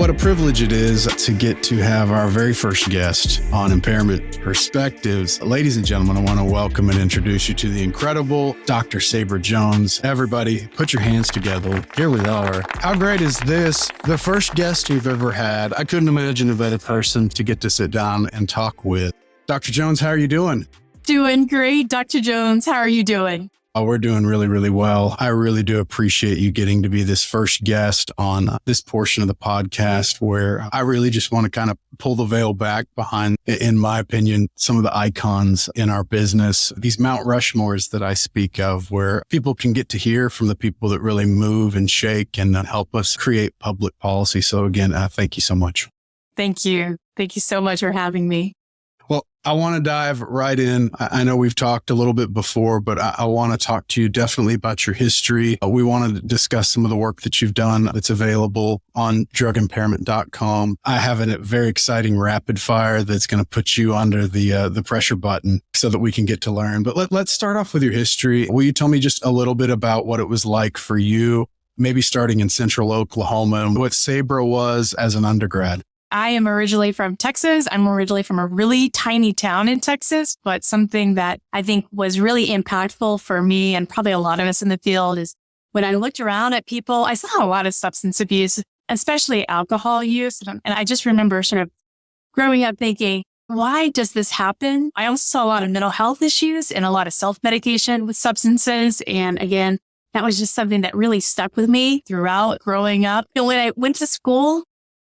what a privilege it is to get to have our very first guest on Impairment Perspectives. Ladies and gentlemen, I want to welcome and introduce you to the incredible Dr. Sabra Jones. Everybody, put your hands together. Here we are. How great is this? The first guest we've ever had. I couldn't imagine a better person to get to sit down and talk with. Dr. Jones, how are you doing? Doing great, Dr. Jones. How are you doing? Oh, we're doing really, really well. I really do appreciate you getting to be this first guest on this portion of the podcast where I really just want to kind of pull the veil back behind, in my opinion, some of the icons in our business, these Mount Rushmores that I speak of, where people can get to hear from the people that really move and shake and help us create public policy. So again, thank you so much. Thank you. Thank you so much for having me. Well, I want to dive right in. I know we've talked a little bit before, but I want to talk to you definitely about your history. We want to discuss some of the work that you've done that's available on drugimpairment.com. I have a very exciting rapid fire that's going to put you under the pressure button so that we can get to learn. But let's start off with your history. Will you tell me just a little bit about what it was like for you, maybe starting in central Oklahoma, and what Sabra was as an undergrad? I am originally from Texas. I'm originally from a really tiny town in Texas, but something that I think was really impactful for me and probably a lot of us in the field is when I looked around at people, I saw a lot of substance abuse, especially alcohol use. And I just remember sort of growing up thinking, why does this happen? I also saw a lot of mental health issues and a lot of self-medication with substances. And again, that was just something that really stuck with me throughout growing up. And when I went to school,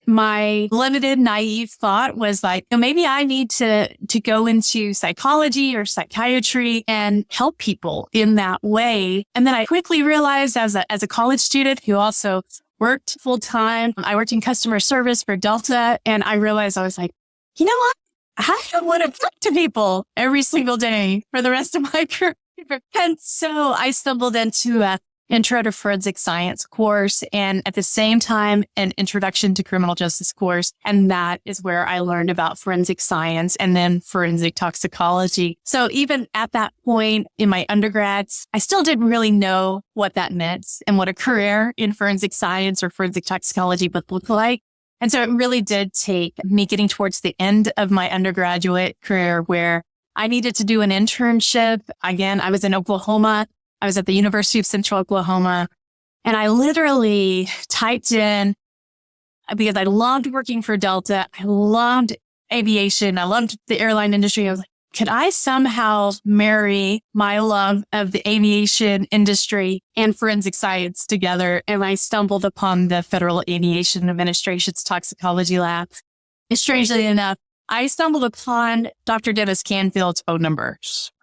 my limited, naive thought was like, maybe I need to go into psychology or psychiatry and help people in that way. And then I quickly realized as a college student who also worked full time, I worked in customer service for Delta. And I realized I was like, you know what? I don't want to talk to people every single day for the rest of my career. And so I stumbled into a Intro to Forensic Science course, and at the same time, an Introduction to Criminal Justice course. And that is where I learned about forensic science and then forensic toxicology. So even at that point in my undergrads, I still didn't really know what that meant and what a career in forensic science or forensic toxicology would look like. And so it really did take me getting towards the end of my undergraduate career where I needed to do an internship. Again, I was in Oklahoma. I was at the University of Central Oklahoma, and I literally typed in, because I loved working for Delta, I loved aviation, I loved the airline industry. I was like, could I somehow marry my love of the aviation industry and forensic science together? And I stumbled upon the Federal Aviation Administration's toxicology lab. And strangely enough, I stumbled upon Dr. Dennis Canfield's phone number.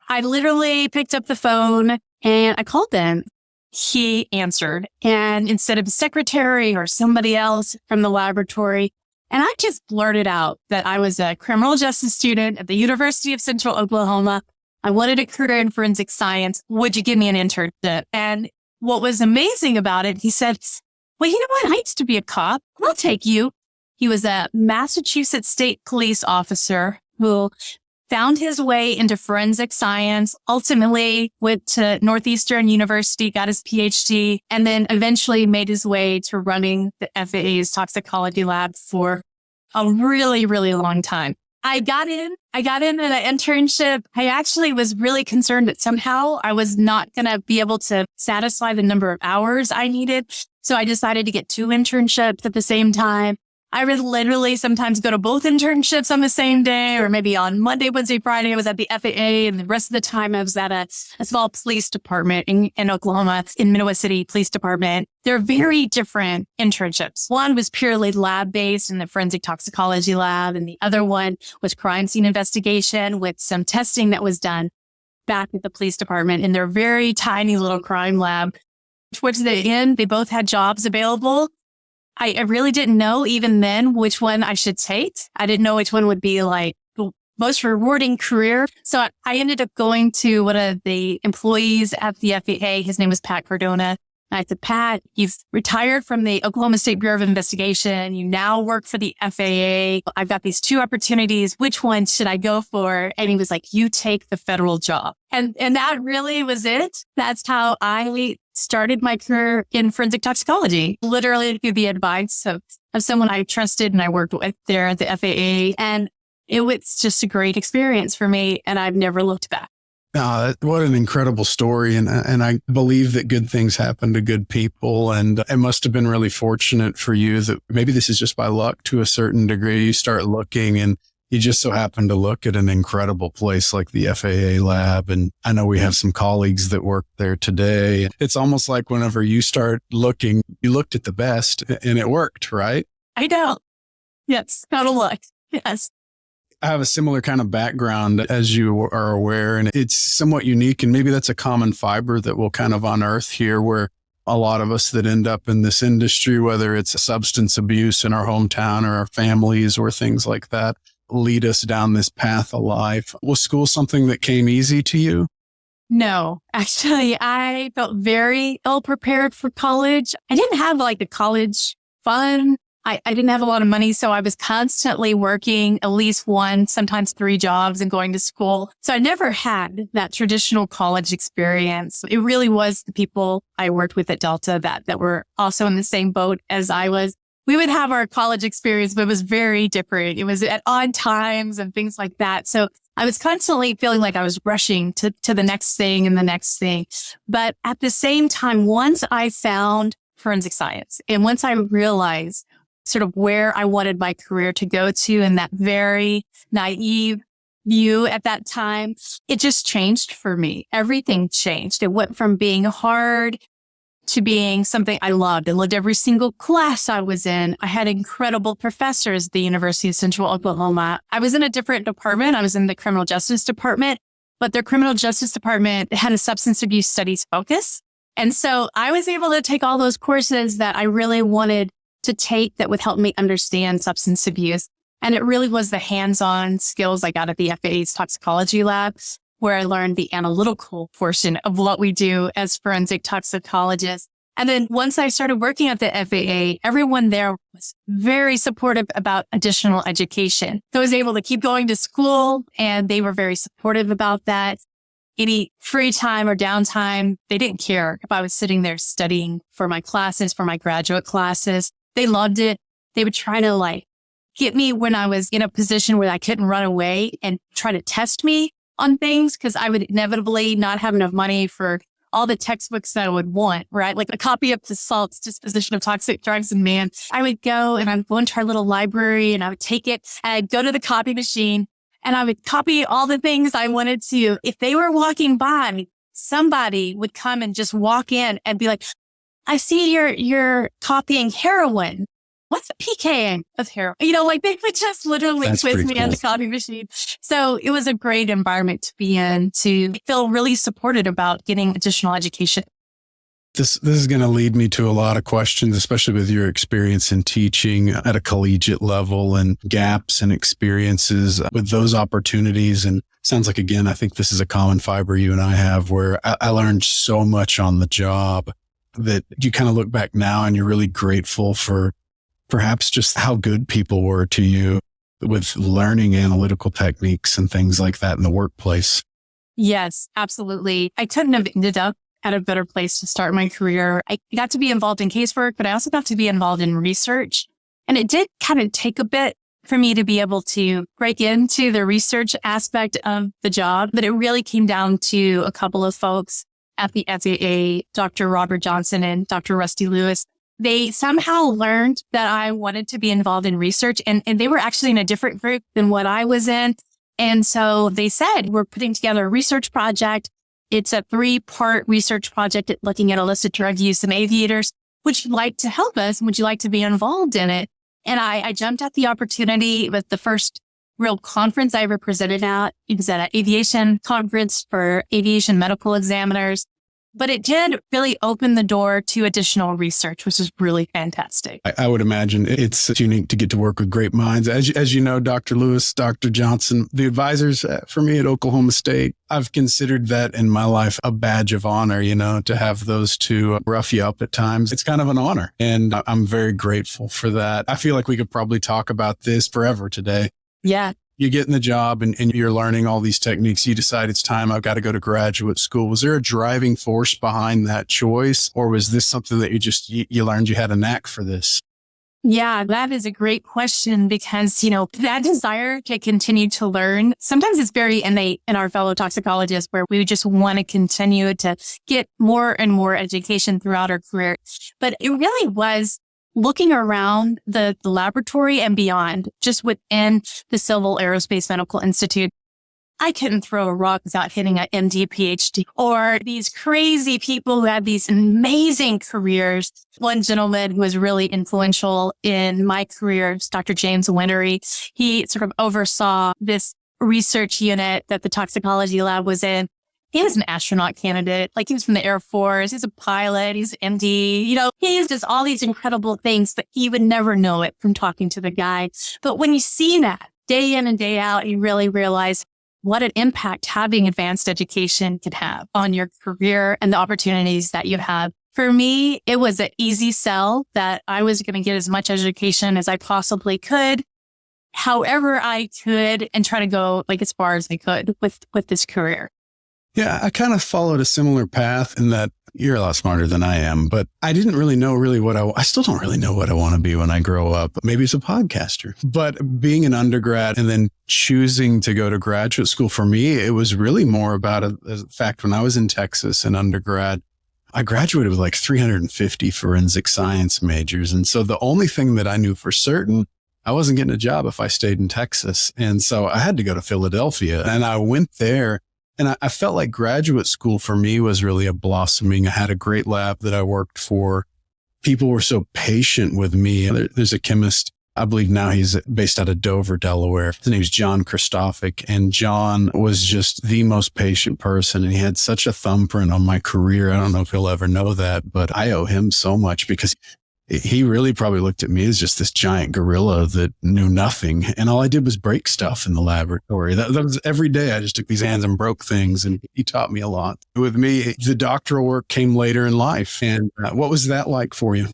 I literally picked up the phone and I called them. He answered. And instead of a secretary or somebody else from the laboratory, and I just blurted out that I was a criminal justice student at the University of Central Oklahoma. I wanted a career in forensic science. Would you give me an internship? And what was amazing about it, he said, well, you know what? I used to be a cop. I'll take you. He was a Massachusetts State Police officer who found his way into forensic science, ultimately went to Northeastern University, got his PhD, and then eventually made his way to running the FAA's toxicology lab for a really, really long time. I got in an internship. I actually was really concerned that somehow I was not going to be able to satisfy the number of hours I needed. So I decided to get 2 internships at the same time. I would literally sometimes go to both internships on the same day, or maybe on Monday, Wednesday, Friday, I was at the FAA, and the rest of the time I was at a small police department in Oklahoma, in Minowa City Police Department. They're very different internships. One was purely lab-based in the forensic toxicology lab, and the other one was crime scene investigation with some testing that was done back at the police department in their very tiny little crime lab. Towards the end, they both had jobs available. I really didn't know even then which one I should take. I didn't know which one would be like the most rewarding career. So I ended up going to one of the employees at the FAA. His name was Pat Cardona. And I said, Pat, you've retired from the Oklahoma State Bureau of Investigation. You now work for the FAA. I've got these 2 opportunities. Which one should I go for? And he was like, you take the federal job. And that really was it. That's how I started my career in forensic toxicology, literally through the advice of someone I trusted and I worked with there at the FAA. And it was just a great experience for me. And I've never looked back. What an incredible story. And I believe that good things happen to good people. And it must have been really fortunate for you that maybe this is just by luck to a certain degree. You start looking and you just so happen to look at an incredible place like the FAA lab. And I know we have some colleagues that work there today. It's almost like whenever you start looking, you looked at the best and it worked, right? I know. Yes. Total luck. Yes. I have a similar kind of background, as you are aware, and it's somewhat unique. And maybe that's a common fiber that we'll kind of unearth here, where a lot of us that end up in this industry, whether it's substance abuse in our hometown or our families or things like that, lead us down this path of life. Was school something that came easy to you? No, actually, I felt very ill prepared for college. I didn't have like the college fun. I didn't have a lot of money, so I was constantly working at least one, sometimes 3 jobs and going to school. So I never had that traditional college experience. It really was the people I worked with at Delta that were also in the same boat as I was. We would have our college experience, but it was very different. It was at odd times and things like that. So I was constantly feeling like I was rushing to the next thing and the next thing. But at the same time, once I found forensic science and once I realized sort of where I wanted my career to go to and that very naive view at that time, it just changed for me. Everything changed. It went from being hard to being something I loved. I loved every single class I was in. I had incredible professors at the University of Central Oklahoma. I was in a different department. I was in the criminal justice department, but their criminal justice department had a substance abuse studies focus. And so I was able to take all those courses that I really wanted to take that would help me understand substance abuse. And it really was the hands-on skills I got at the FAA's toxicology lab, where I learned the analytical portion of what we do as forensic toxicologists. And then once I started working at the FAA, everyone there was very supportive about additional education. So I was able to keep going to school and they were very supportive about that. Any free time or downtime, they didn't care if I was sitting there studying for my classes, for my graduate classes. They loved it. They would try to get me when I was in a position where I couldn't run away and try to test me on things because I would inevitably not have enough money for all the textbooks that I would want, right? Like a copy of the SALT's Disposition of Toxic Drugs and Man. I would go and I'd go into our little library and I would take it and I'd go to the copy machine and I would copy all the things I wanted to. If they were walking by, somebody would come and just walk in and be like, I see you're copying heroin. What's the PKing of heroin? They would just literally quiz me on the copy machine. So it was a great environment to be in, to feel really supported about getting additional education. This is going to lead me to a lot of questions, especially with your experience in teaching at a collegiate level and gaps and experiences with those opportunities. And sounds like, again, I think this is a common fiber you and I have, where I learned so much on the job that you kind of look back now and you're really grateful for perhaps just how good people were to you with learning analytical techniques and things like that in the workplace. Yes, absolutely. I couldn't have ended up at a better place to start my career. I got to be involved in casework, but I also got to be involved in research. And it did kind of take a bit for me to be able to break into the research aspect of the job. But it really came down to a couple of folks at the FAA, Dr. Robert Johnson and Dr. Rusty Lewis. They somehow learned that I wanted to be involved in research and they were actually in a different group than what I was in. And so they said, we're putting together a research project. It's a 3-part research project looking at illicit drug use in aviators. Would you like to help us? Would you like to be involved in it? And I jumped at the opportunity with the first real conference I ever presented at. It was at an aviation conference for aviation medical examiners. But it did really open the door to additional research, which is really fantastic. I would imagine it's unique to get to work with great minds. As you know, Dr. Lewis, Dr. Johnson, the advisors for me at Oklahoma State, I've considered that in my life a badge of honor, to have those two rough you up at times. It's kind of an honor. And I'm very grateful for that. I feel like we could probably talk about this forever today. Yeah. you get in the job and you're learning all these techniques. You decide it's time. I've got to go to graduate school. Was there a driving force behind that choice? Or was this something that you learned you had a knack for this? Yeah, that is a great question because, that desire to continue to learn, sometimes it's very innate in our fellow toxicologists where we just want to continue to get more and more education throughout our career. But it really was looking around the laboratory and beyond, just within the Civil Aerospace Medical Institute. I couldn't throw a rock without hitting an MD, PhD, or these crazy people who had these amazing careers. One gentleman who was really influential in my career is Dr. James Wintery. He sort of oversaw this research unit that the toxicology lab was in. He was an astronaut candidate. Like, he was from the Air Force. He's a pilot. He's an MD. He does all these incredible things, but you would never know it from talking to the guy. But when you see that day in and day out, you really realize what an impact having advanced education could have on your career and the opportunities that you have. For me, it was an easy sell that I was going to get as much education as I possibly could, however I could, and try to go as far as I could with this career. Yeah, I kind of followed a similar path in that you're a lot smarter than I am, but I didn't really know I still don't really know what I want to be when I grow up. Maybe it's a podcaster, but being an undergrad and then choosing to go to graduate school, for me, it was really more about the fact when I was in Texas in undergrad, I graduated with like 350 forensic science majors. And so the only thing that I knew for certain, I wasn't getting a job if I stayed in Texas. And so I had to go to Philadelphia, and I went there. And I felt like graduate school for me was really a blossoming. I had a great lab that I worked for. People were so patient with me. There's a chemist, I believe now he's based out of Dover, Delaware. His name's John Christophic. And John was just the most patient person. And he had such a thumbprint on my career. I don't know if he'll ever know that, but I owe him so much because he really probably looked at me as just this giant gorilla that knew nothing. And all I did was break stuff in the laboratory. That was every day. I just took these hands and broke things, and he taught me a lot. With me, the doctoral work came later in life. And what was that like for you?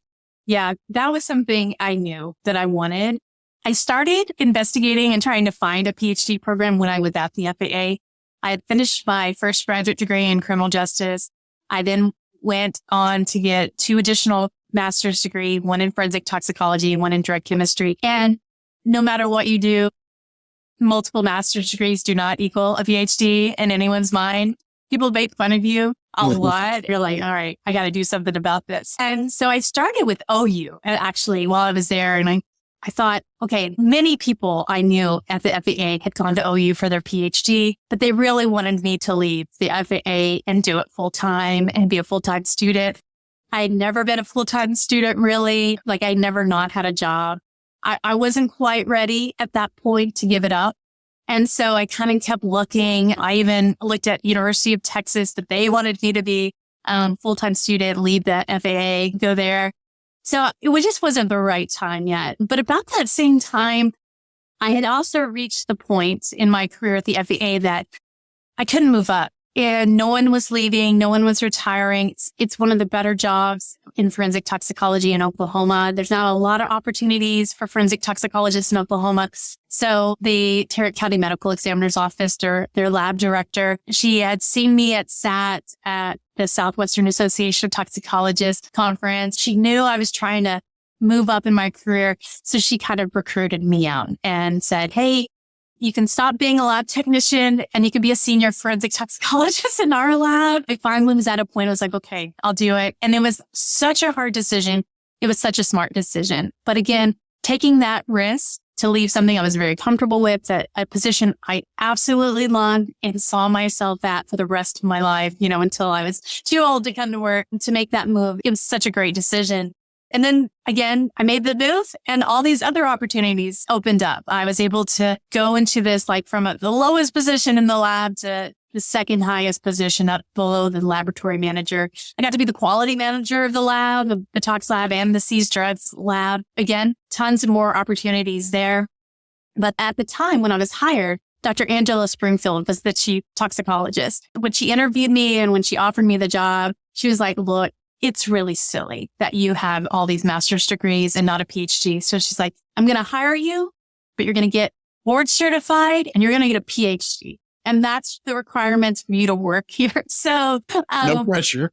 Yeah, that was something I knew that I wanted. I started investigating and trying to find a PhD program when I was at the FAA. I had finished my first graduate degree in criminal justice. I then went on to get 2 additional master's degree, one in forensic toxicology, one in drug chemistry. And no matter what you do, multiple master's degrees do not equal a PhD in anyone's mind. People make fun of you a lot. You're like, all right, I got to do something about this. And so I started with OU actually while I was there. And I thought, okay, many people I knew at the FAA had gone to OU for their PhD, but they really wanted me to leave the FAA and do it full time and be a full-time student. I had never been a full-time student, really. I never not had a job. I wasn't quite ready at that point to give it up. And so I kind of kept looking. I even looked at University of Texas, that they wanted me to be a full-time student, leave the FAA, go there. So it just wasn't the right time yet. But about that same time, I had also reached the point in my career at the FAA that I couldn't move up. And no one was leaving. No one was retiring. It's one of the better jobs in forensic toxicology in Oklahoma. There's not a lot of opportunities for forensic toxicologists in Oklahoma. So the Tarrant County Medical Examiner's Office, their lab director, she had seen me at SAT at the Southwestern Association of Toxicologists conference. She knew I was trying to move up in my career. So she kind of recruited me out and said, hey, you can stop being a lab technician and you can be a senior forensic toxicologist in our lab. I finally was at a point I was like, okay, I'll do it. And it was such a hard decision. It was such a smart decision. But again, taking that risk to leave something I was very comfortable with, that a position I absolutely loved and saw myself at for the rest of my life, until I was too old to come to work, to make that move. It was such a great decision. And then again, I made the move and all these other opportunities opened up. I was able to go into this from the lowest position in the lab to the second highest position up below the laboratory manager. I got to be the quality manager of the lab, the tox lab and the seized drugs lab. Again, tons of more opportunities there. But at the time when I was hired, Dr. Angela Springfield was the chief toxicologist. When she interviewed me and when she offered me the job, she was like, look, it's really silly that you have all these master's degrees and not a PhD. So she's like, I'm going to hire you, but you're going to get board certified and you're going to get a PhD. And that's the requirements for you to work here. So, No pressure.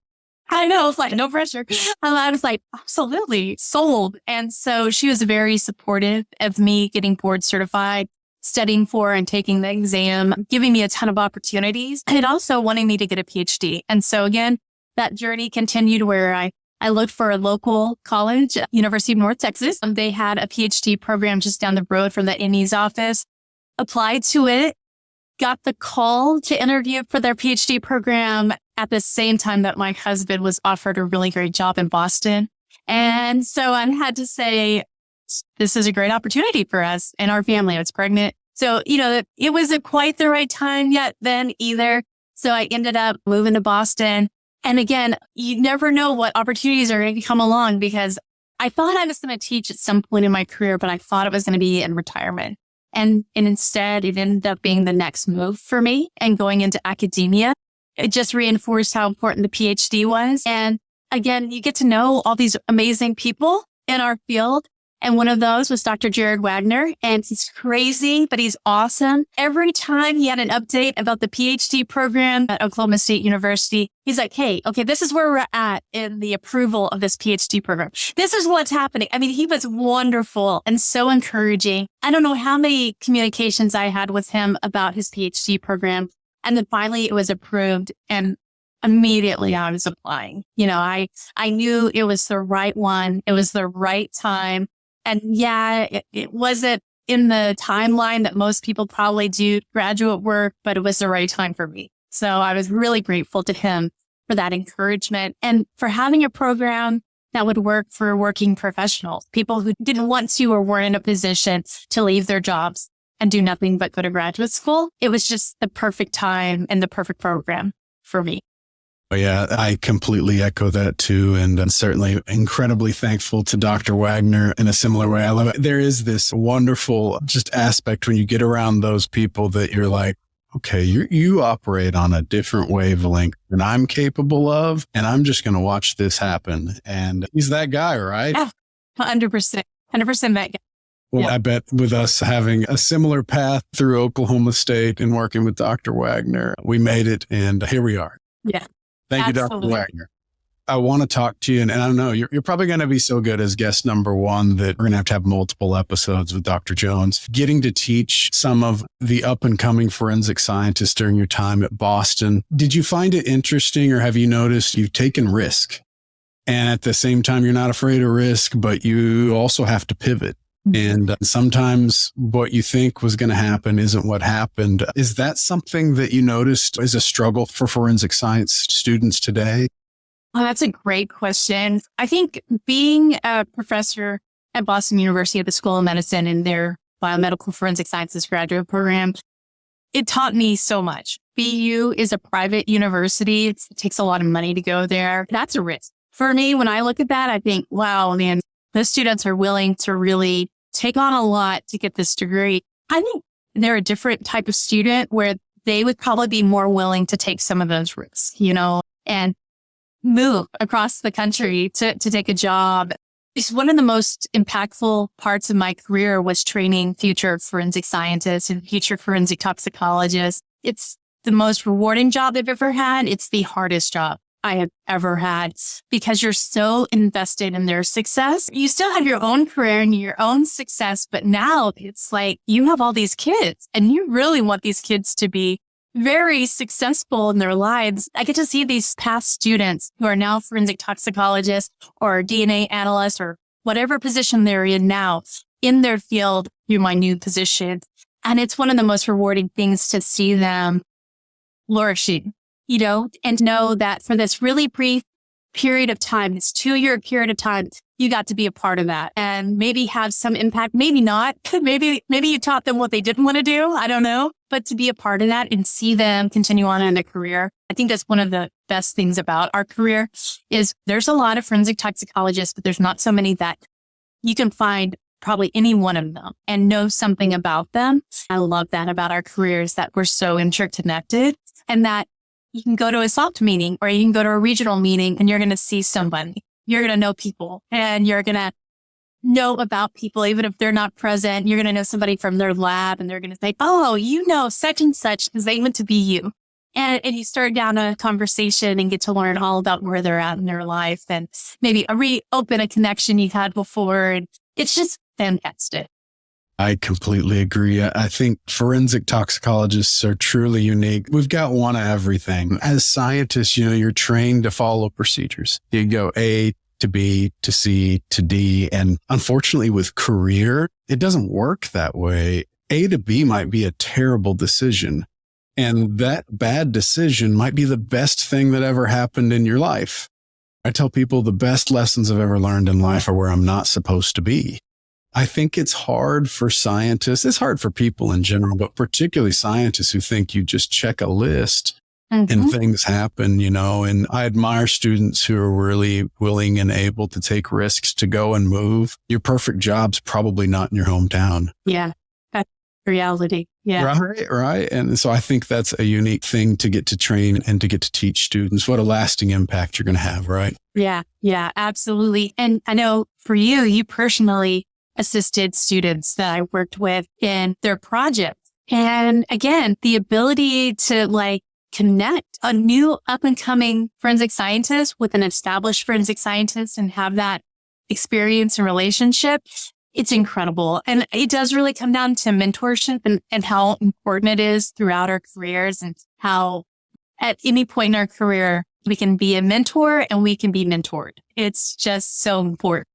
I know, it's like, no pressure. I was like, absolutely sold. And so she was very supportive of me getting board certified, studying for and taking the exam, giving me a ton of opportunities, and also wanting me to get a PhD. And so again, that journey continued where I looked for a local college, University of North Texas. They had a PhD program just down the road from the ME's office, applied to it, got the call to interview for their PhD program at the same time that my husband was offered a really great job in Boston. And so I had to say, this is a great opportunity for us and our family. I was pregnant. So, it wasn't quite the right time yet then either. So I ended up moving to Boston. And again, you never know what opportunities are going to come along, because I thought I was going to teach at some point in my career, but I thought it was going to be in retirement. And instead, it ended up being the next move for me and going into academia. It just reinforced how important the PhD was. And again, you get to know all these amazing people in our field. And one of those was Dr. Jared Wagner. And he's crazy, but he's awesome. Every time he had an update about the PhD program at Oklahoma State University, he's like, hey, okay, this is where we're at in the approval of this PhD program. This is what's happening. I mean, he was wonderful and so encouraging. I don't know how many communications I had with him about his PhD program. And then finally it was approved, and immediately I was applying. I knew it was the right one. It was the right time. And yeah, it wasn't in the timeline that most people probably do graduate work, but it was the right time for me. So I was really grateful to him for that encouragement and for having a program that would work for working professionals, people who didn't want to or weren't in a position to leave their jobs and do nothing but go to graduate school. It was just the perfect time and the perfect program for me. Yeah, I completely echo that too. And I'm certainly incredibly thankful to Dr. Wagner in a similar way. I love it. There is this wonderful just aspect when you get around those people that you're like, okay, you operate on a different wavelength than I'm capable of, and I'm just going to watch this happen. And he's that guy, right? Yeah, 100%, 100% that guy. Well, Yeah. I bet with us having a similar path through Oklahoma State and working with Dr. Wagner, we made it, and here we are. Yeah. Thank you, Dr. Wagner. I want to talk to you, and I don't know, you're probably going to be so good as guest number one that we're going to have multiple episodes with Dr. Jones. Getting to teach some of the up and coming forensic scientists during your time at Boston, did you find it interesting, or have you noticed you've taken risk? And at the same time, you're not afraid of risk, but you also have to pivot. And sometimes what you think was going to happen isn't what happened. Is that something that you noticed is a struggle for forensic science students today? Oh, that's a great question. I think being a professor at Boston University at the School of Medicine in their biomedical forensic sciences graduate program, it taught me so much. BU is a private university. It takes a lot of money to go there. That's a risk. For me, when I look at that, I think, wow, man, the students are willing to really take on a lot to get this degree. I think they're a different type of student where they would probably be more willing to take some of those risks, and move across the country to take a job. It's one of the most impactful parts of my career was training future forensic scientists and future forensic toxicologists. It's the most rewarding job I've ever had. It's the hardest job I have ever had because you're so invested in their success. You still have your own career and your own success, but now it's like you have all these kids and you really want these kids to be very successful in their lives. I get to see these past students who are now forensic toxicologists or DNA analysts or whatever position they're in now in their field through my new position. And it's one of the most rewarding things to see them flourishing, and know that for this really brief period of time, this 2-year period of time, you got to be a part of that and maybe have some impact. Maybe not. Maybe you taught them what they didn't want to do. I don't know. But to be a part of that and see them continue on in their career, I think that's one of the best things about our career is there's a lot of forensic toxicologists, but there's not so many that you can find probably any one of them and know something about them. I love that about our careers, that we're so interconnected and that you can go to a SOPT meeting or you can go to a regional meeting and you're going to see somebody. You're going to know people and you're going to know about people, even if they're not present. You're going to know somebody from their lab and they're going to say, oh, you know, such and such because they meant to be you. And you start down a conversation and get to learn all about where they're at in their life and maybe reopen a connection you had before. And it's just fantastic. I completely agree. I think forensic toxicologists are truly unique. We've got one of everything. As scientists, you're trained to follow procedures. You go A to B to C to D. And unfortunately with career, it doesn't work that way. A to B might be a terrible decision. And that bad decision might be the best thing that ever happened in your life. I tell people the best lessons I've ever learned in life are where I'm not supposed to be. I think it's hard for scientists. It's hard for people in general, but particularly scientists who think you just check a list and things happen, and I admire students who are really willing and able to take risks to go and move. Your perfect job's probably not in your hometown. Yeah. Reality. Yeah. Right. And so I think that's a unique thing to get to train and to get to teach students. What a lasting impact you're going to have, right? Yeah. Yeah, absolutely. And I know for you personally assisted students that I worked with in their projects. And again, the ability to connect a new up and coming forensic scientist with an established forensic scientist and have that experience and relationship. It's incredible. And it does really come down to mentorship and how important it is throughout our careers and how at any point in our career, we can be a mentor and we can be mentored. It's just so important.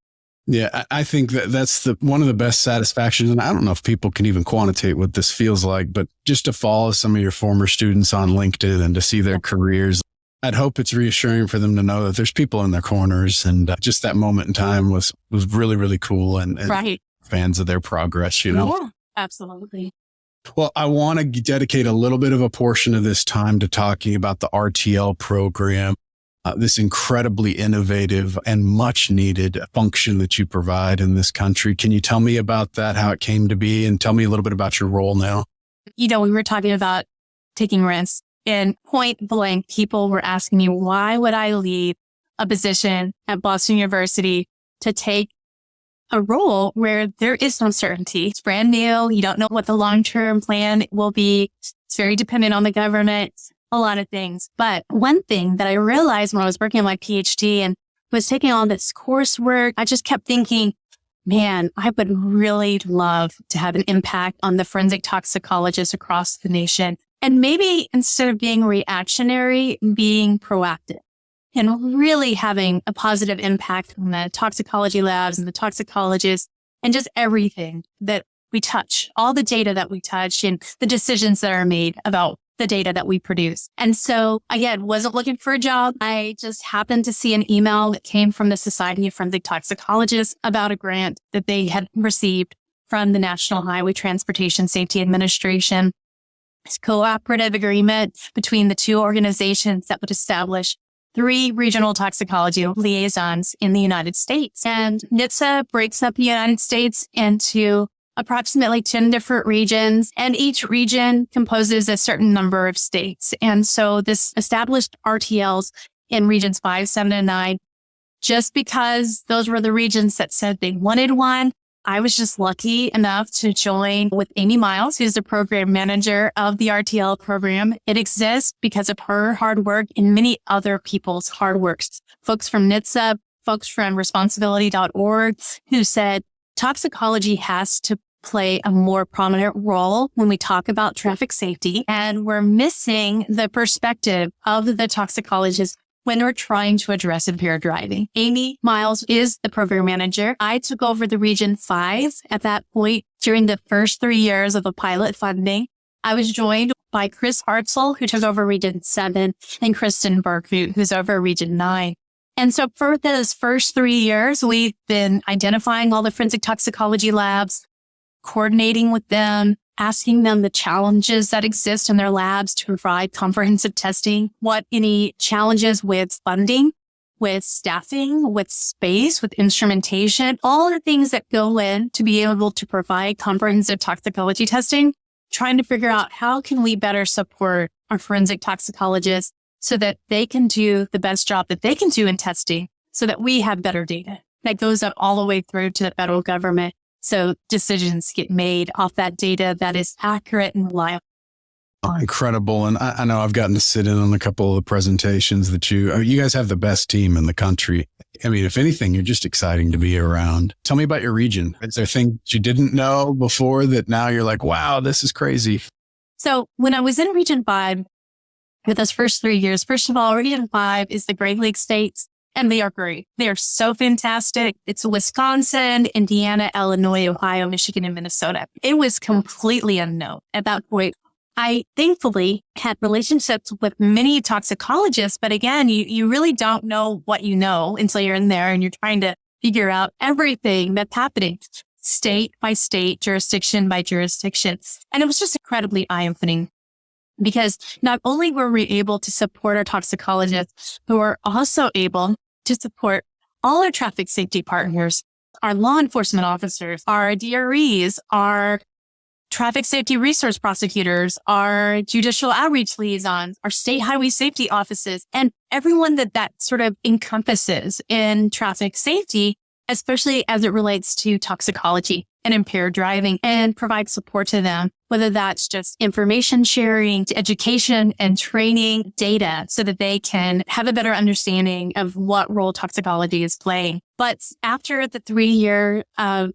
Yeah, I think that's one of the best satisfactions. And I don't know if people can even quantitate what this feels like, but just to follow some of your former students on LinkedIn and to see their careers, I'd hope it's reassuring for them to know that there's people in their corners. And just that moment in time was really, really cool. And right. Fans of their progress, Yeah, absolutely. Well, I want to dedicate a little bit of a portion of this time to talking about the RTL program, this incredibly innovative and much needed function that you provide in this country. Can you tell me about that, how it came to be, and tell me a little bit about your role now? We were talking about taking risks. And point blank, people were asking me, why would I leave a position at Boston University to take a role where there is no certainty? It's brand new. You don't know what the long-term plan will be. It's very dependent on the government, a lot of things. But one thing that I realized when I was working on my PhD and was taking all this coursework, I just kept thinking, man, I would really love to have an impact on the forensic toxicologists across the nation. And maybe instead of being reactionary, being proactive and really having a positive impact on the toxicology labs and the toxicologists and just everything that we touch, all the data that we touch and the decisions that are made about the data that we produce. And so again, wasn't looking for a job. I just happened to see an email that came from the Society of Forensic Toxicologists about a grant that they had received from the National Highway Transportation Safety Administration. It's a cooperative agreement between the two organizations that would establish 3 regional toxicology liaisons in the United States. And NHTSA breaks up the United States into approximately 10 different regions, and each region composes a certain number of states. And so this established RTLs in regions 5, 7, and 9, just because those were the regions that said they wanted one. I was just lucky enough to join with Amy Miles, who's the program manager of the RTL program. It exists because of her hard work and many other people's hard work. Folks from NHTSA, folks from responsibility.org who said toxicology has to play a more prominent role when we talk about traffic safety. And we're missing the perspective of the toxicologist when we're trying to address impaired driving. Amy Miles is the program manager. I took over the Region 5 at that point during the first 3 years of the pilot funding. I was joined by Chris Hartzell, who took over Region 7, and Kristen Burke, who's over Region 9. And so for those first 3 years, we've been identifying all the forensic toxicology labs, coordinating with them, asking them the challenges that exist in their labs to provide comprehensive testing, what any challenges with funding, with staffing, with space, with instrumentation, all the things that go in to be able to provide comprehensive toxicology testing, trying to figure out how can we better support our forensic toxicologists so that they can do the best job that they can do in testing so that we have better data. that goes up all the way through to the federal government. So decisions get made off that data that is accurate and reliable. Oh, incredible. And I know I've gotten to sit in on a couple of the presentations that you guys have the best team in the country. I mean, if anything, you're just exciting to be around. Tell me about your region. Is there things you didn't know before that now you're like, wow, this is crazy? So when I was in Region 5 for those first 3 years, first of all, Region 5 is the Great Lakes states, and they are great. They are so fantastic. It's Wisconsin, Indiana, Illinois, Ohio, Michigan, and Minnesota. It was completely unknown at that point. I thankfully had relationships with many toxicologists, but again, you really don't know what you know until you're in there and you're trying to figure out everything that's happening state by state, jurisdiction by jurisdiction. And it was just incredibly eye-opening because not only were we able to support our toxicologists, who are also able to support all our traffic safety partners, our law enforcement officers, our DREs, our traffic safety resource prosecutors, our judicial outreach liaisons, our state highway safety offices, and everyone that sort of encompasses in traffic safety, especially as it relates to toxicology and impaired driving, and provide support to them, whether that's just information sharing, to education and training data so that they can have a better understanding of what role toxicology is playing. But after the 3-year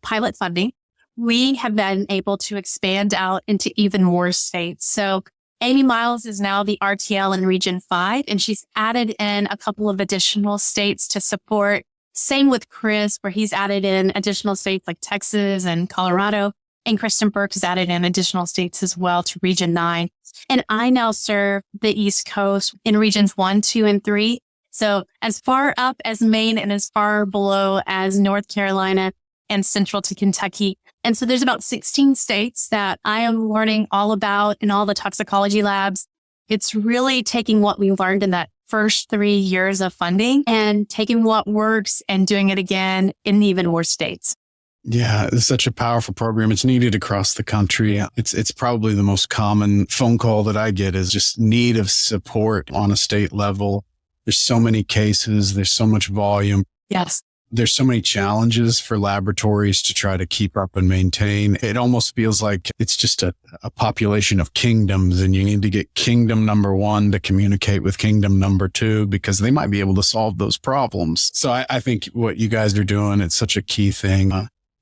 pilot funding, we have been able to expand out into even more states. So Amy Miles is now the RTL in Region 5, and she's added in a couple of additional states to support. Same with Chris, where he's added in additional states like Texas and Colorado. And Kristen Burke has added in additional states as well to Region 9. And I now serve the East Coast in Regions 1, 2, and 3. So as far up as Maine and as far below as North Carolina and central to Kentucky. And so there's about 16 states that I am learning all about in all the toxicology labs. It's really taking what we learned in that first 3 years of funding and taking what works and doing it again in even more states. Yeah, it's such a powerful program. It's needed across the country. It's probably the most common phone call that I get is just need of support on a state level. There's so many cases. There's so much volume. Yes. There's so many challenges for laboratories to try to keep up and maintain. It almost feels like it's just a population of kingdoms, and you need to get kingdom number 1 to communicate with kingdom number 2 because they might be able to solve those problems. So I think what you guys are doing, it's such a key thing.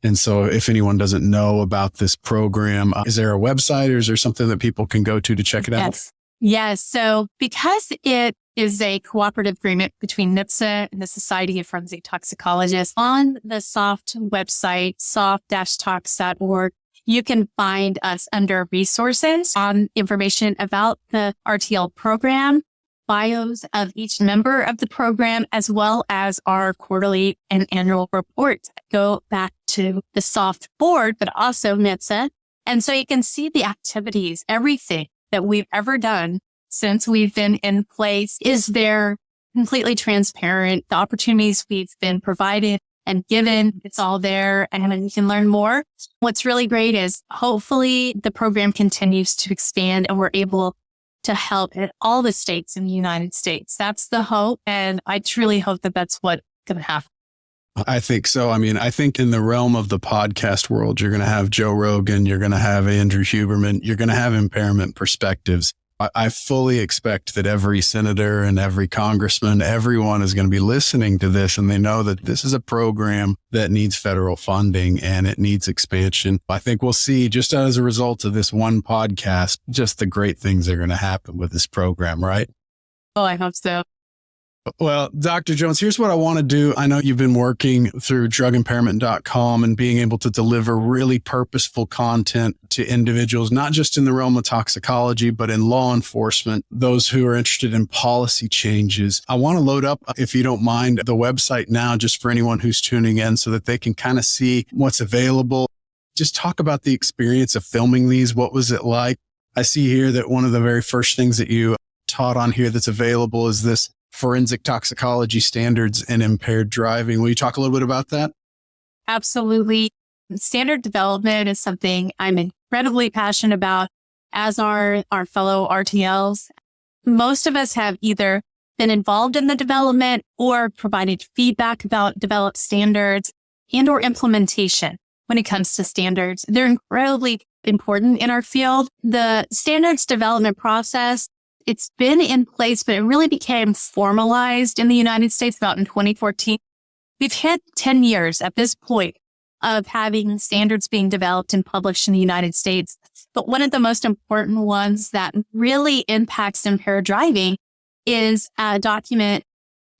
And so if anyone doesn't know about this program, is there a website or is there something that people can go to check it out? Yes. So because it is a cooperative agreement between NHTSA and the Society of Forensic Toxicologists, on the SOFT website, soft-tox.org, you can find us under resources on information about the RTL program, bios of each member of the program, as well as our quarterly and annual reports that go back to the SOFT board, but also NHTSA. And so you can see the activities, everything that we've ever done since we've been in place is there, completely transparent. The opportunities we've been provided and given, it's all there, and you can learn more. What's really great is hopefully the program continues to expand and we're able to help in all the states in the United States. That's the hope. And I truly hope that that's what's going to happen. I think so. I mean, I think in the realm of the podcast world, you're going to have Joe Rogan, you're going to have Andrew Huberman, you're going to have impairment perspectives. I fully expect that every senator and every congressman, everyone is going to be listening to this, and they know that this is a program that needs federal funding and it needs expansion. I think we'll see, just as a result of this one podcast, just the great things that are going to happen with this program, right? Oh, I hope so. Well, Dr. Jones, here's what I want to do. I know you've been working through drugimpairment.com and being able to deliver really purposeful content to individuals, not just in the realm of toxicology, but in law enforcement, those who are interested in policy changes. I want to load up, if you don't mind, the website now just for anyone who's tuning in so that they can kind of see what's available. Just talk about the experience of filming these. What was it like? I see here that one of the very first things that you taught on here that's available is this forensic toxicology standards and impaired driving. Will you talk a little bit about that? Absolutely. Standard development is something I'm incredibly passionate about, as are our fellow RTLs. Most of us have either been involved in the development or provided feedback about developed standards and or implementation when it comes to standards. They're incredibly important in our field. The standards development process, it's been in place, but it really became formalized in the United States about in 2014. We've hit 10 years at this point of having standards being developed and published in the United States. But one of the most important ones that really impacts impaired driving is a document,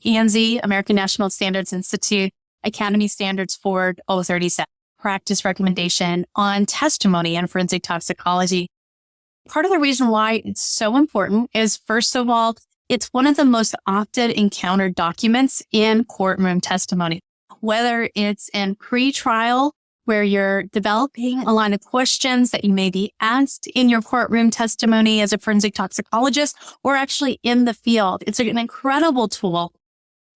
ANSI, American National Standards Institute, Academy Standards Forward 037, practice recommendation on testimony and forensic toxicology. Part of the reason why it's so important is, first of all, it's one of the most often encountered documents in courtroom testimony, whether it's in pre-trial where you're developing a line of questions that you may be asked in your courtroom testimony as a forensic toxicologist, or actually in the field. It's an incredible tool.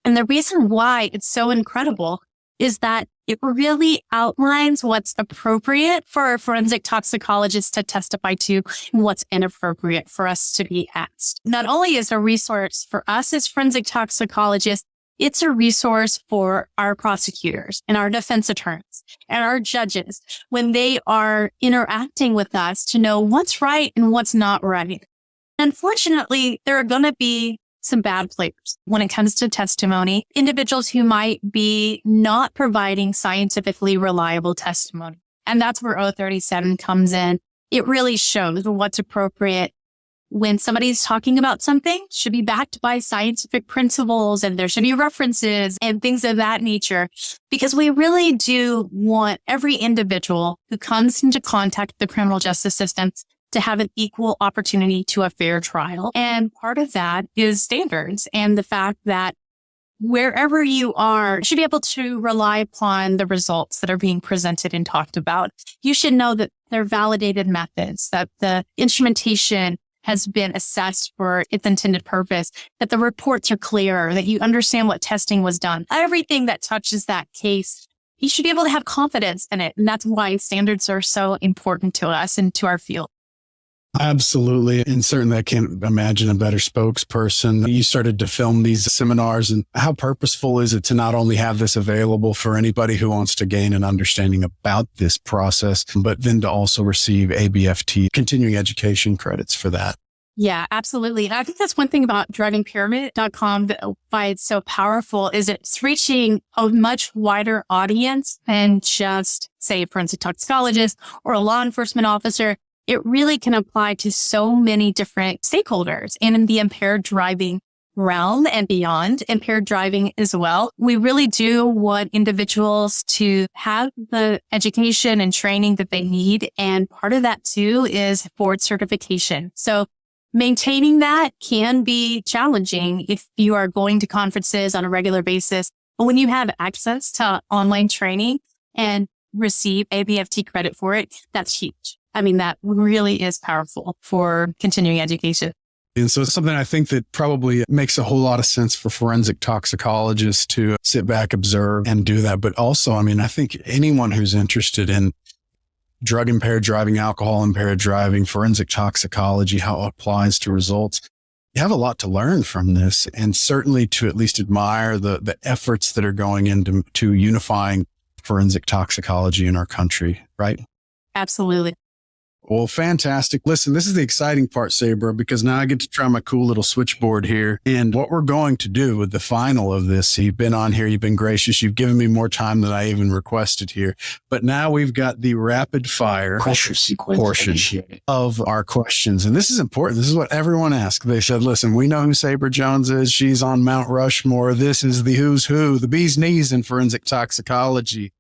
And the reason why it's so incredible is that it really outlines what's appropriate for a forensic toxicologist to testify to and what's inappropriate for us to be asked. Not only is it a resource for us as forensic toxicologists, it's a resource for our prosecutors and our defense attorneys and our judges when they are interacting with us to know what's right and what's not right. Unfortunately, there are going to be some bad players when it comes to testimony, individuals who might be not providing scientifically reliable testimony. And that's where 037 comes in. It really shows what's appropriate when somebody's talking about something. Should be backed by scientific principles, and there should be references and things of that nature, because we really do want every individual who comes into contact with the criminal justice system to have an equal opportunity to a fair trial. And part of that is standards and the fact that wherever you are, you should be able to rely upon the results that are being presented and talked about. You should know that they're validated methods, that the instrumentation has been assessed for its intended purpose, that the reports are clear, that you understand what testing was done. Everything that touches that case, you should be able to have confidence in it. And that's why standards are so important to us and to our field. Absolutely. And certainly I can't imagine a better spokesperson. You started to film these seminars, and how purposeful is it to not only have this available for anybody who wants to gain an understanding about this process, but then to also receive ABFT continuing education credits for that? Yeah, absolutely. And I think that's one thing about drivimpairment.com that why it's so powerful is it's reaching a much wider audience than just, say, a forensic toxicologist or a law enforcement officer. It really can apply to so many different stakeholders and in the impaired driving realm and beyond impaired driving as well. We really do want individuals to have the education and training that they need. And part of that too is board certification. So maintaining that can be challenging if you are going to conferences on a regular basis. But when you have access to online training and receive ABFT credit for it, that's huge. I mean, that really is powerful for continuing education. And so it's something I think that probably makes a whole lot of sense for forensic toxicologists to sit back, observe, and do that. But also, I mean, I think anyone who's interested in drug impaired driving, alcohol impaired driving, forensic toxicology, how it applies to results, you have a lot to learn from this, and certainly to at least admire the efforts that are going into unifying forensic toxicology in our country, right? Absolutely. Well, fantastic. Listen, this is the exciting part, Sabra, because now I get to try my cool little switchboard here. And what we're going to do with the final of this, you've been on here, you've been gracious, you've given me more time than I even requested here. But now we've got the rapid fire pressure sequence portion of our questions. And this is important. This is what everyone asked. They said, listen, we know who Sabra Jones is. She's on Mount Rushmore. This is the who's who, the bee's knees in forensic toxicology.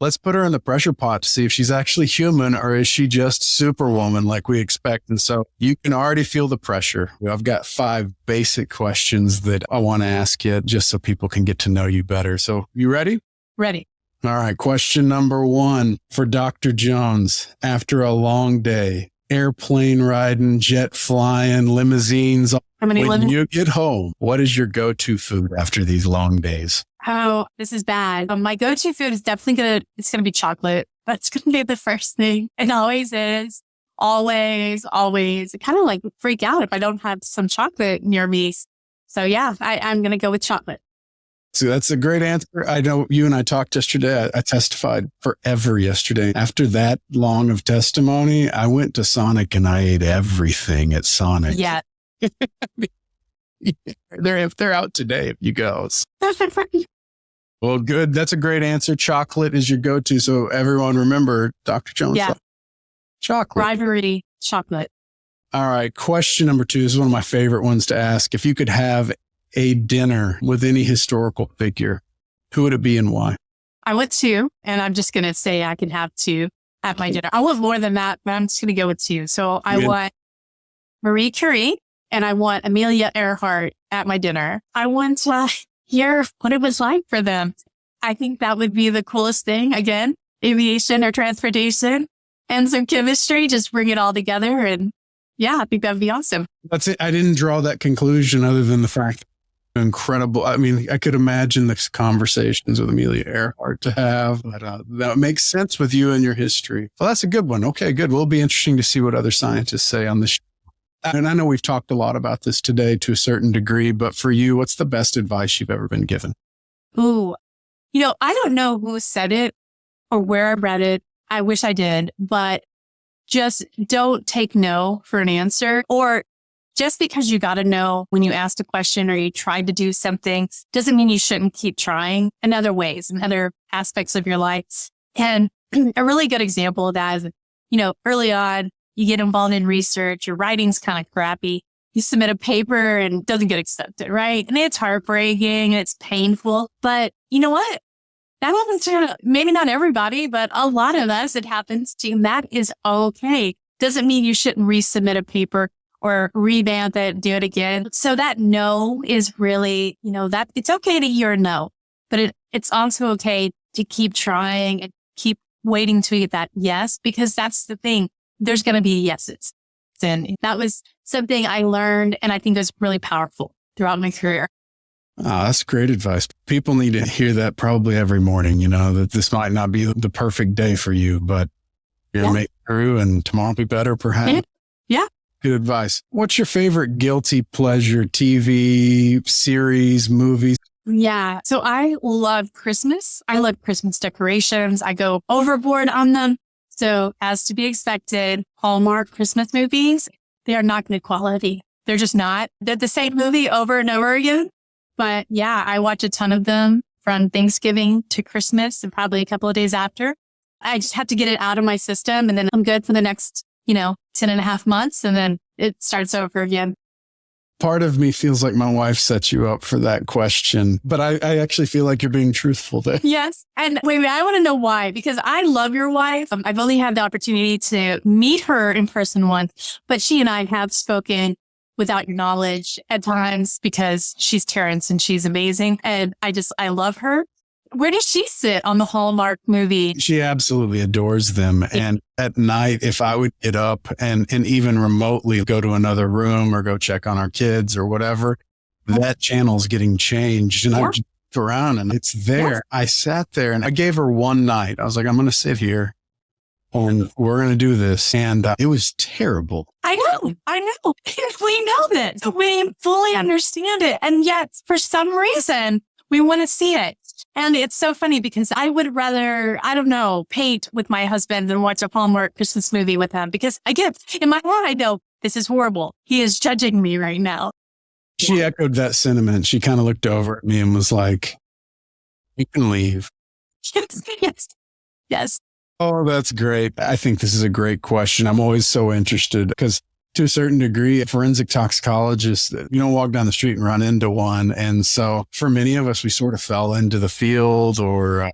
Let's put her in the pressure pot to see if she's actually human or is she just superwoman like we expect. And so you can already feel the pressure. I've got 5 basic questions that I want to ask you just so people can get to know you better. So you ready? Ready. All right. Question number 1 for Dr. Jones. After a long day, airplane riding, jet flying, limousines. When you get home, what is your go-to food after these long days? Oh, this is bad. My go-to food is definitely it's going to be chocolate. That's going to be the first thing. It always is. Always, always. I kind of like freak out if I don't have some chocolate near me. So yeah, I'm going to go with chocolate. So that's a great answer. I know you and I talked yesterday. I testified forever yesterday. After that long of testimony, I went to Sonic and I ate everything at Sonic. Yeah. They're out today if you go. Well, good. That's a great answer. Chocolate is your go-to. So everyone remember, Dr. Jones, chocolate. Rivalry chocolate. All right. Question number 2 is one of my favorite ones to ask. If you could have a dinner with any historical figure, who would it be and why? I want 2, and I'm just going to say I can have 2 at my dinner. I want more than that, but I'm just going to go with 2. So I want Marie Curie and I want Amelia Earhart at my dinner. I want to hear what it was like for them. I think that would be the coolest thing. Again, aviation or transportation and some chemistry, just bring it all together. And yeah, I think that'd be awesome. That's it. I didn't draw that conclusion other than the fact that incredible. I mean, I could imagine the conversations with Amelia Earhart to have, but that makes sense with you and your history. Well, that's a good one. Okay, good. Well, it'll be interesting to see what other scientists say on this show. And I know we've talked a lot about this today to a certain degree, but for you, what's the best advice you've ever been given? Ooh, I don't know who said it or where I read it. I wish I did, but just don't take no for an answer, or just because you got to know when you asked a question or you tried to do something doesn't mean you shouldn't keep trying in other ways, in other aspects of your life. And a really good example of that is, early on, you get involved in research, your writing's kind of crappy. You submit a paper and it doesn't get accepted, right? And it's heartbreaking and it's painful. But you know what? That happens to maybe not everybody, but a lot of us, it happens to. And that is okay. Doesn't mean you shouldn't resubmit a paper or revamp it, do it again. So that no is really, that it's okay to hear no, but it's also okay to keep trying and keep waiting to get that yes, because that's the thing. There's going to be yeses. And that was something I learned, and I think it was really powerful throughout my career. Oh, that's great advice. People need to hear that probably every morning, that this might not be the perfect day for you, but you're going to make it through and tomorrow will be better, perhaps. Yeah. Good advice. What's your favorite guilty pleasure TV, series, movies? Yeah. So I love Christmas. I love Christmas decorations. I go overboard on them. So as to be expected, Hallmark Christmas movies, they are not good quality. They're just not. They're the same movie over and over again. But yeah, I watch a ton of them from Thanksgiving to Christmas and probably a couple of days after. I just have to get it out of my system and then I'm good for the next, 10 and a half months. And then it starts over again. Part of me feels like my wife set you up for that question, but I actually feel like you're being truthful there. Yes. And wait, I want to know why, because I love your wife. I've only had the opportunity to meet her in person once, but she and I have spoken without your knowledge at times because she's Terrence and she's amazing. And I love her. Where does she sit on the Hallmark movie? She absolutely adores them. And at night, if I would get up and even remotely go to another room or go check on our kids or whatever, that channel's getting changed. And I just look around and it's there. Yes. I sat there and I gave her one night. I was like, I'm going to sit here and we're going to do this. And it was terrible. I know. We know this. We fully understand it. And yet, for some reason, we want to see it. And it's so funny because I would rather, paint with my husband than watch a Hallmark Christmas movie with him. Because again, in my head, I know this is horrible. He is judging me right now. She echoed that sentiment. She kind of looked over at me and was like, you can leave. Yes. Oh, that's great. I think this is a great question. I'm always so interested because to a certain degree, forensic toxicologists, you don't walk down the street and run into one. And so for many of us, we sort of fell into the field or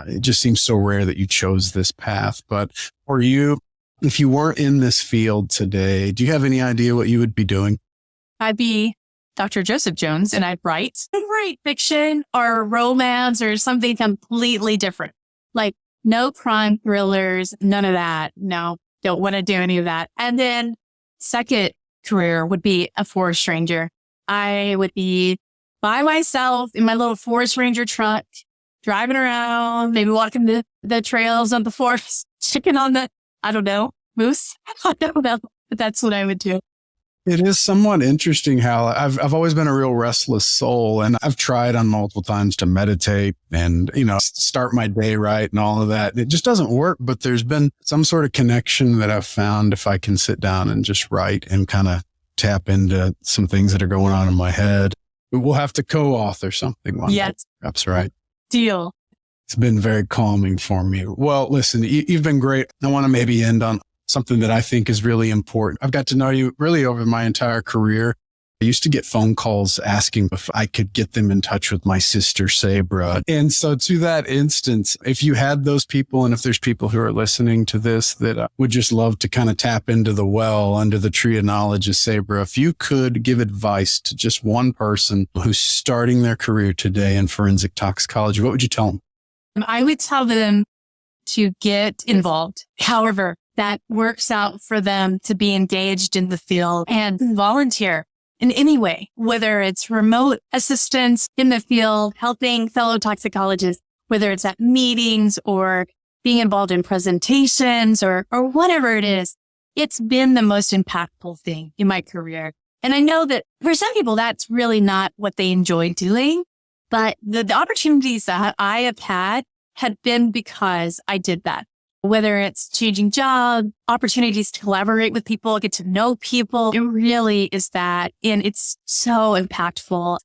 it just seems so rare that you chose this path. But for you, if you weren't in this field today, do you have any idea what you would be doing? I'd be Dr. Joseph Jones and I'd write fiction or romance or something completely different. Like no crime thrillers, none of that. No, don't want to do any of that. And then second career would be a forest ranger. I would be by myself in my little forest ranger truck, driving around, maybe walking the trails of the forest, checking on the, moose. I don't know, but that's what I would do. It is somewhat interesting how I've always been a real restless soul, and I've tried on multiple times to meditate and, start my day right and all of that. It just doesn't work, but there's been some sort of connection that I've found if I can sit down and just write and kind of tap into some things that are going on in my head. We'll have to co-author something one day. Perhaps, right? Deal. It's been very calming for me. Well, listen, you've been great. I want to maybe end on something that I think is really important. I've got to know you really over my entire career. I used to get phone calls asking if I could get them in touch with my sister, Sabra. And so to that instance, if you had those people, and if there's people who are listening to this that would just love to kind of tap into the well under the tree of knowledge of Sabra, if you could give advice to just one person who's starting their career today in forensic toxicology, what would you tell them? I would tell them to get involved. However, that works out for them to be engaged in the field and volunteer in any way, whether it's remote assistance in the field, helping fellow toxicologists, whether it's at meetings or being involved in presentations or whatever it is. It's been the most impactful thing in my career. And I know that for some people, that's really not what they enjoy doing. But the opportunities that I have had been because I did that. Whether it's changing jobs, opportunities to collaborate with people, get to know people, it really is that. And it's so impactful.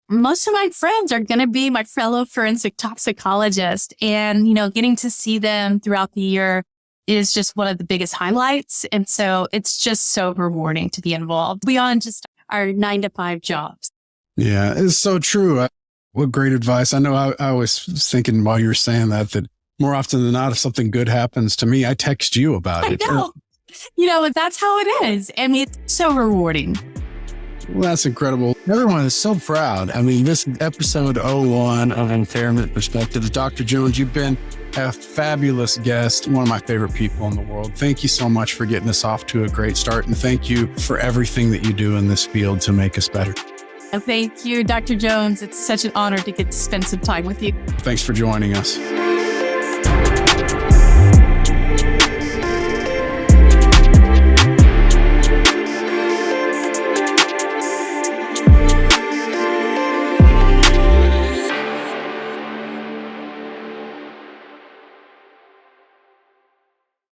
Most of my friends are going to be my fellow forensic toxicologists. And, getting to see them throughout the year is just one of the biggest highlights. And so it's just so rewarding to be involved beyond just our 9-to-5 jobs. Yeah, it's so true. What great advice. I know I was thinking while you were saying that more often than not, if something good happens to me, I text you about it. I know. That's how it is. And it's so rewarding. Well, that's incredible. Everyone is so proud. I mean, this is episode 01 of Impairment Perspectives. Dr. Jones, you've been a fabulous guest, one of my favorite people in the world. Thank you so much for getting us off to a great start. And thank you for everything that you do in this field to make us better. Thank you, Dr. Jones. It's such an honor to get to spend some time with you. Thanks for joining us.